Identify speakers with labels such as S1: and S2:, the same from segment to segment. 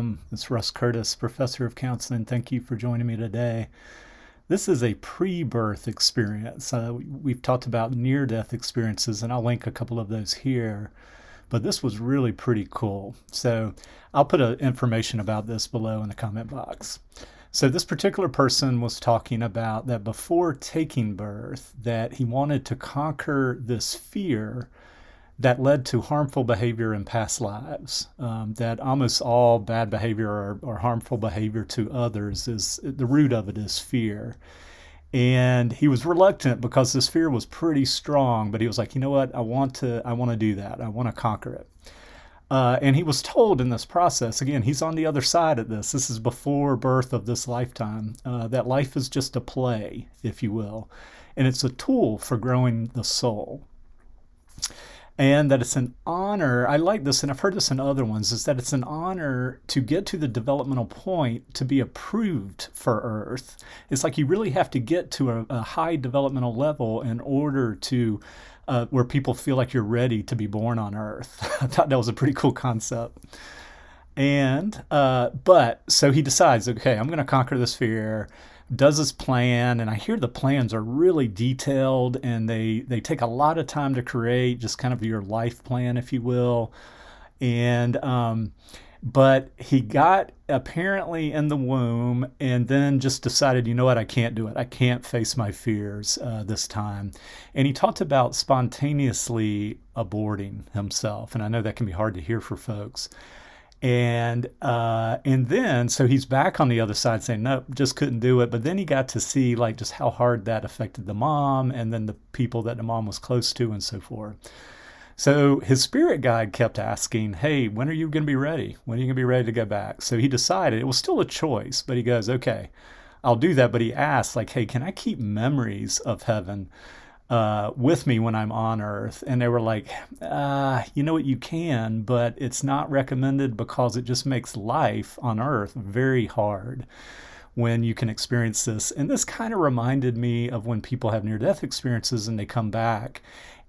S1: welcome. It's Russ Curtis, Professor of Counseling. Thank you for joining me today. This is a pre-birth experience. We've talked about near-death experiences, and I'll link a couple of those here. But this was really pretty cool. So I'll put information about this below in the comment box. So this particular person was talking about that before taking birth, that he wanted to conquer this fear that led to harmful behavior in past lives. That almost all bad behavior or harmful behavior to others, is the root of it is fear. And he was reluctant because this fear was pretty strong, but he was like, you know what, I want to do that. I want to conquer it. And he was told in this process, again, he's on the other side of this. This is before birth of this lifetime, that life is just a play, if you will. And it's a tool for growing the soul. And that it's an honor, I like this, and I've heard this in other ones, is that it's an honor to get to the developmental point to be approved for Earth. It's like you really have to get to a high developmental level in order to, where people feel like you're ready to be born on Earth. I thought that was a pretty cool concept. And, so he decides, okay, I'm going to conquer this fear, does his plan, and I hear the plans are really detailed, and they take a lot of time to create, just kind of your life plan, if you will. And but he got apparently in the womb and then just decided, you know what, I can't do it. I can't face my fears this time. And he talked about spontaneously aborting himself, and I know that can be hard to hear for folks. And then, so he's back on the other side saying, nope, just couldn't do it. But then he got to see like just how hard that affected the mom and then the people that the mom was close to and so forth. So his spirit guide kept asking, hey, when are you going to be ready? When are you going to be ready to go back? So he decided, it was still a choice, but he goes, okay, I'll do that. But he asked like, hey, can I keep memories of heaven with me when I'm on Earth? And they were like, you know what, you can, but it's not recommended because it just makes life on Earth very hard when you can experience this. And this kind of reminded me of when people have near-death experiences and they come back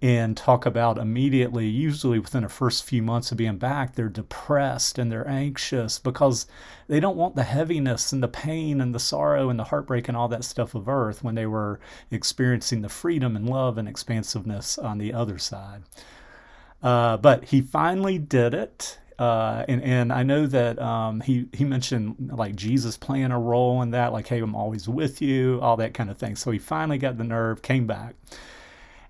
S1: and talk about immediately, usually within the first few months of being back, they're depressed and they're anxious because they don't want the heaviness and the pain and the sorrow and the heartbreak and all that stuff of Earth when they were experiencing the freedom and love and expansiveness on the other side. But he finally did it. And I know that he mentioned like Jesus playing a role in that, like, hey, I'm always with you, all that kind of thing. So he finally got the nerve, came back.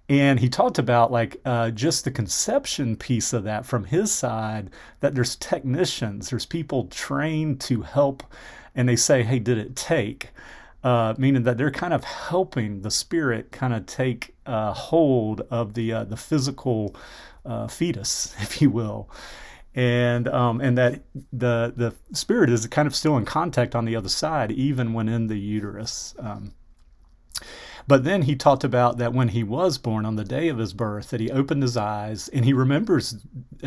S1: And he talked about like just the conception piece of that from his side, that there's technicians, there's people trained to help, and they say, hey, did it take? Meaning that they're kind of helping the spirit kind of take hold of the physical fetus, if you will. And that the spirit is kind of still in contact on the other side, even when in the uterus. But then he talked about that when he was born, on the day of his birth, that he opened his eyes and he remembers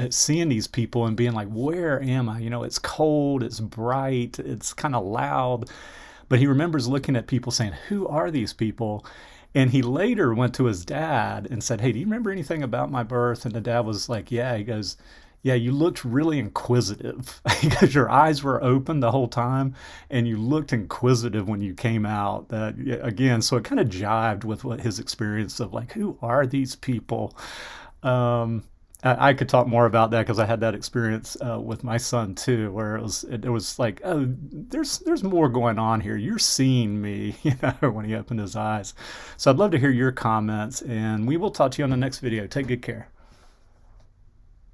S1: seeing these people and being like, where am I? You know, it's cold, it's bright, it's kind of loud. But he remembers looking at people saying, who are these people? And he later went to his dad and said, hey, do you remember anything about my birth? And the dad was like, yeah. He goes, yeah, you looked really inquisitive because your eyes were open the whole time and you looked inquisitive when you came out. That again, so it kind of jived with what his experience of like, who are these people? I could talk more about that because I had that experience with my son too, where it was like, oh, there's more going on here. You're seeing me, you know, when he opened his eyes. So I'd love to hear your comments, and we will talk to you on the next video. Take good care.